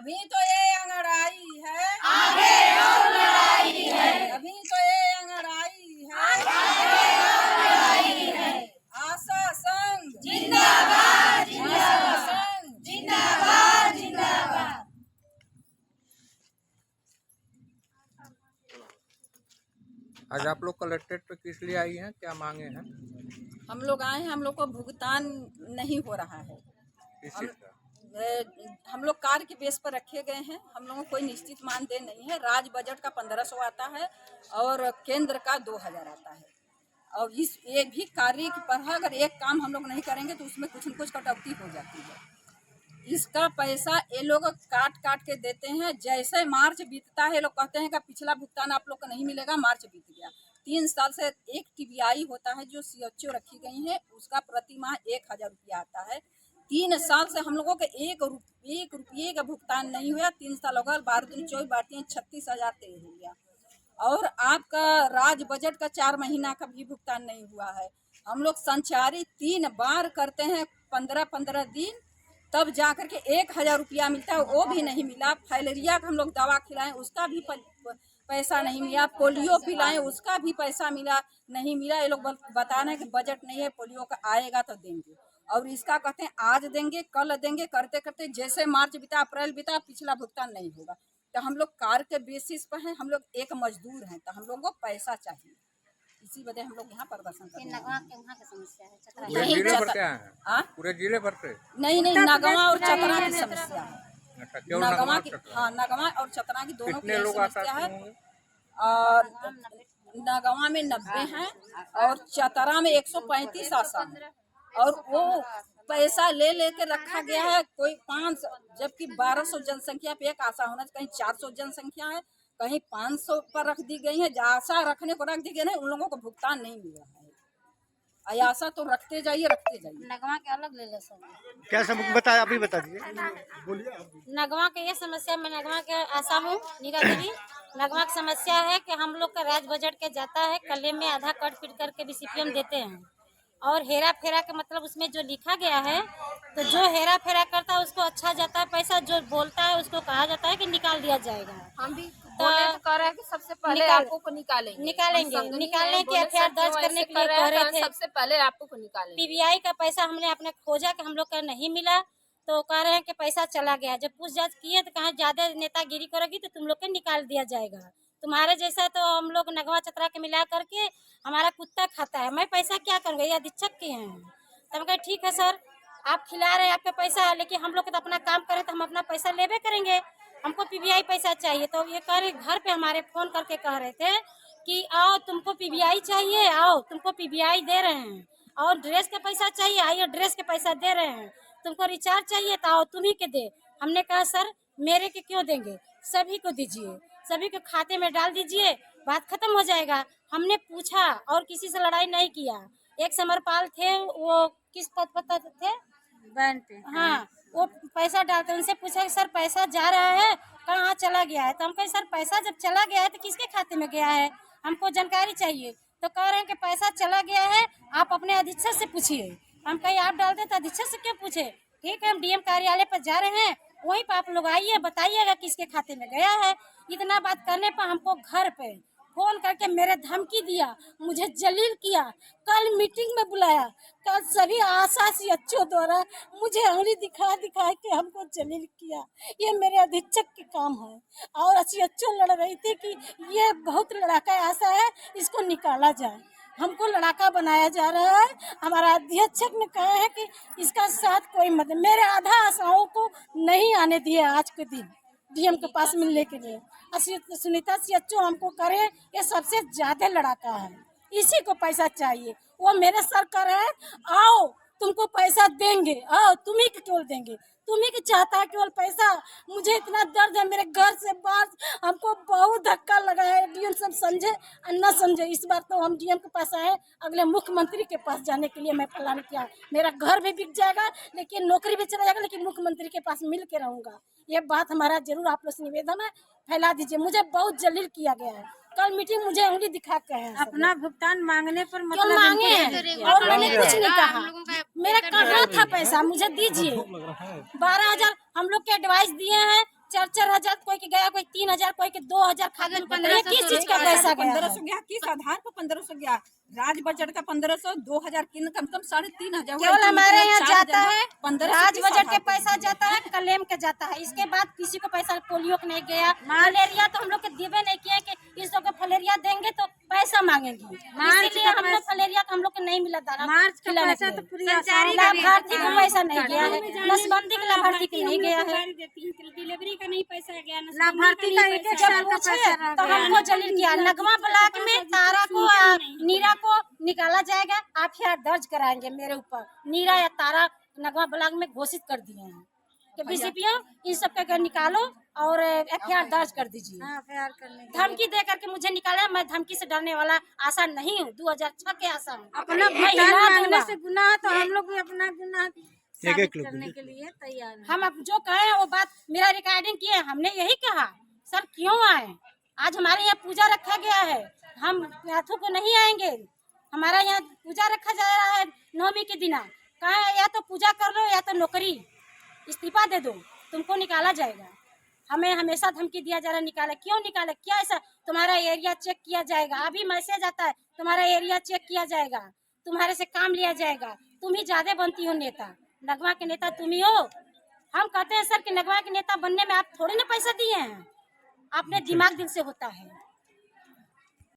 अभी तो ये अंगड़ाई है, आगे और लड़ाई है। अभी तो ये अंगड़ाई है, आगे और लड़ाई है। आशा संघ जिंदाबाद आशा जिंदाबाद संघ जिंदाबाद जिंदाबाद। आज आप लोग कलेक्ट्रेट पे किस लिए आई हैं, क्या मांगे हैं? हम लोग आए हैं, हम लोग को भुगतान नहीं हो रहा है। किस चीज़ का? हम लोग कार्य के बेस पर रखे गए हैं। हम लोगों को कोई निश्चित मानदेय नहीं है। राज्य बजट का 1500 आता है और केंद्र का 2000 आता है। और इस ये भी कार्य की पर अगर एक काम हम लोग नहीं करेंगे तो उसमें कुछ न कुछ कटौती हो जाती है। इसका पैसा ये लोग काट काट के देते हैं। जैसे मार्च बीतता है, लोग कहते हैं कि पिछला भुगतान आप लोग को नहीं मिलेगा, मार्च बीत गया। 3 साल से एक टीबीआई होता है जो सीएचओ रखी गई है, उसका प्रति माह 1000 रुपया आता है। 3 साल से हम लोगों के एक रुपये का भुगतान नहीं हुआ। 3 साल हो गए, 12 दिन 24 बाटियाँ 36,000 तय हो गया। और आपका राज्य बजट का 4 महीना का भी भुगतान नहीं हुआ है। हम लोग संचारी 3 बार करते हैं, 15-15 दिन, तब जाकर के 1000 रुपया मिलता है, वो भी नहीं मिला। फाइलेरिया का हम लोग दवा खिलाएं, उसका भी पैसा नहीं मिला। पोलियो पिलाएं, उसका भी पैसा नहीं मिला। ये लोग बता रहे हैं कि बजट नहीं है, पोलियो का आएगा तो देंगे। और इसका कहते हैं आज देंगे कल देंगे, करते करते जैसे मार्च बीता, अप्रैल बीता, पिछला भुगतान नहीं होगा। तो हम लोग कार्य के बेसिस पर हैं, हम लोग एक मजदूर हैं, तो हम लोग को पैसा चाहिए। इसी वजह हम लोग यहाँ प्रदर्शन करते हैं। पूरे जिले भर के आए हैं? पूरे जिले भर से? नहीं, नगवा और चतरा की समस्या है। अच्छा, क्यों नगवा नगवा की, चतरा? हाँ, नगवा और चतरा की दोनों कितने की लोग समस्या आते है। होंगे? और नगवा में 90 हैं और चतरा में 135 आशा है। और वो पैसा ले लेके रखा गया है। कोई 500, जबकि 1200 जनसंख्या पे एक आशा होना चाहिए, कहीं 400 जनसंख्या है, कहीं 500 पर रख दी गई है। आशा रखने को रख दी गई है, उन लोगों को भुगतान नहीं मिल रहा है। आशा तो रखते जाइए रखते जाइए। नगवा के अलग ले लो सब। क्या सब बताया, अभी बता दीजिए। नगवा के ये समस्या, मैं नगवा के आशा हूँ, नीरा देवी। नगवा की समस्या है कि हम लोग का राज्य बजट के जाता है, कले में आधा कट पीट करके बीसीपीएम देते हैं। और हेरा फेरा के मतलब उसमें जो लिखा गया है, तो जो हेरा फेरा करता है उसको अच्छा जाता है पैसा, जो बोलता है उसको कहा जाता है कि निकाल दिया जाएगा। हम भी बोले तो कह रहे हैं कि सबसे पहले आपको निकालेंगे निकालने की एफआईआर दर्ज करने के लिए कह रहे थे। सबसे पहले आपको निकालेंगे। पीबीआई का पैसा हमने अपने खोजा कि हम लोग का नहीं मिला, तो कह रहे हैं कि पैसा चला गया। जब पूछताछ किए तो कहा ज्यादा नेतागिरी करोगी तो तुम लोग के निकाल दिया जाएगा। तुम्हारे जैसा तो हम लोग नगवा चतरा के मिला करके हमारा कुत्ता खाता है, मैं पैसा क्या करूँगा, ये अधीक्षक के हैं। तो हम कहे ठीक है सर, आप खिला रहे हैं आपका पैसा, लेकिन हम लोग तो अपना काम करें तो हम अपना पैसा लेबे करेंगे, हमको पीबीआई पैसा चाहिए। तो ये कह रहे, घर पे हमारे फोन करके कह रहे थे कि आओ तुमको पीबीआई चाहिए, आओ तुमको पीबीआई दे रहे हैं। और ड्रेस का पैसा चाहिए, आइए ड्रेस के पैसा दे रहे हैं। तुमको रिचार्ज चाहिए तो आओ तुम्ही के दे। हमने कहा सर मेरे के क्यों देंगे, सभी को दीजिए, सभी को खाते में डाल दीजिए, बात खत्म हो जाएगा। हमने पूछा और किसी से लड़ाई नहीं किया। एक समरपाल थे, वो किस पद पर थे, बैन पे, हाँ, वो पैसा डालते, उनसे पूछा कि सर पैसा जा रहा है, कहाँ चला गया है। तो हम कहे सर पैसा जब चला गया है तो किसके खाते में गया है, हमको जानकारी चाहिए। तो कह रहे हैं कि पैसा चला गया है, आप अपने अधीक्षक से पूछिए। हम कहीं आप डालते तो अधीक्षक से क्यों पूछे। ठीक है, हम डीएम कार्यालय पर जा रहे हैं, वहीं पर आप लोग आइए, बताइएगा किसके खाते में गया है। इतना बात करने पर हमको घर पे फोन करके मेरे धमकी दिया, मुझे जलील किया, कल मीटिंग में बुलाया, कल सभी आशा सीएचओ द्वारा मुझे उंगली दिखा के हमको जलील किया। ये मेरे अधीक्षक के काम है। और सीएचओ लड़ रही थी कि ये बहुत लड़ाका आशा है, इसको निकाला जाए। हमको लड़ाका बनाया जा रहा है। हमारा अध्यक्षक ने कहा है कि इसका साथ कोई मत, मेरे आधा आशाओं को नहीं आने दिए आज के दिन डीएम के पास मिलने के लिए। सुनीता सीएचओ हमको करे, ये सबसे ज्यादा लड़ाका है, इसी को पैसा चाहिए। वो मेरे सर कर रहे हैं, आओ तुमको पैसा देंगे, आओ तुम्ही के केवल देंगे, तुम्ही के चाहता है केवल पैसा। मुझे इतना दर्द है, मेरे घर से बाहर हमको बहुत धक्का लगा है। डीएम सब समझे और न समझे। इस बार तो हम डीएम के पास आए, अगले मुख्यमंत्री के पास जाने के लिए मैं प्लान किया। मेरा घर भी बिक जाएगा, लेकिन नौकरी भी चला जाएगा, लेकिन मुख्यमंत्री के पास मिल के रहूंगा। ये बात हमारा जरूर आप लोग से निवेदन है, फैला दीजिए। मुझे बहुत जलील किया गया है, कल मीटिंग मुझे उंगली दिखा के है। अपना भुगतान मांगने पर क्यों मांगे हैं? और मैंने कुछ नहीं कहा, मेरा कहाँ था पैसा, मुझे दीजिए। 12,000 हम लोग के एडवाइस दिए हैं, 4-4 हजार, कोई के गया, कोई 3,000, कोई के 2,000 खाते में 1500 किस चीज का पैसा गया 1500 गया, किस आधार पर 1500 गया? राज बजट का 1500, 2000 कम से कम 3,500 केवल हमारे यहाँ जाता है 1500 राज बजट के पैसा जाता है, कलेम के जाता है। इसके बाद किसी को पैसा पोलियो को नहीं गया, फलेरिया तो हम लोग के देवे नहीं किया कि इस लोग को फलेरिया देंगे तो पैसा मांगेंगे, इसीलिए हम लोग फलेरिया को हम लोग को नहीं मिला दाना। मार्च का पैसा तो पूरी लाभार्थी को पैसा नहीं गया है, नसबंदी के लाभार्थी को नहीं गया है, डिलीवरी का नहीं पैसा गया, लाभार्थी का एक जब पूछे तो हमको जलील किया। नगमा ब्लॉक में तारा को नीरा को निकाला जाएगा, एफआईआर दर्ज कराएंगे मेरे ऊपर। नीरा या तारा नगमा ब्लॉक में घोषित कर दिए हैं कि बीसीपीओ इन सब का निकालो और एफआईआर दर्ज कर दीजिए। धमकी दे करके मुझे निकाला, मैं धमकी से डरने वाला आशा नहीं हूँ। 2006 के आशा हूँ। अपना मांगने से गुनाह तो हम लोग भी अपना गुनाह साबित करने के लिए तैयार हैं। हम अब जो कहें वो बात मेरा रिकॉर्डिंग किए, हमने यही कहा सर क्यों आए, आज हमारे यहाँ पूजा रखा गया है, हम हाथों को नहीं आएंगे। हमारा यहाँ पूजा रखा जा रहा है 9वीं के दिन, कहा या तो पूजा कर लो या तो नौकरी इस्तीफा दे दो, तुमको निकाला जाएगा। हमें हमेशा धमकी दिया जा रहा है निकाले, क्यों निकाले, क्या ऐसा? तुम्हारा एरिया चेक किया जाएगा, अभी मैसेज आता है तुम्हारा एरिया चेक किया जाएगा, तुम्हारे से काम लिया जाएगा। तुम ही ज्यादा बनती हो नेता, नगमा के नेता तुम ही हो। हम कहते हैं सर कि नगमा के नेता बनने में आप थोड़े ना पैसा दिए हैं, आपने दिमाग दिल से होता है।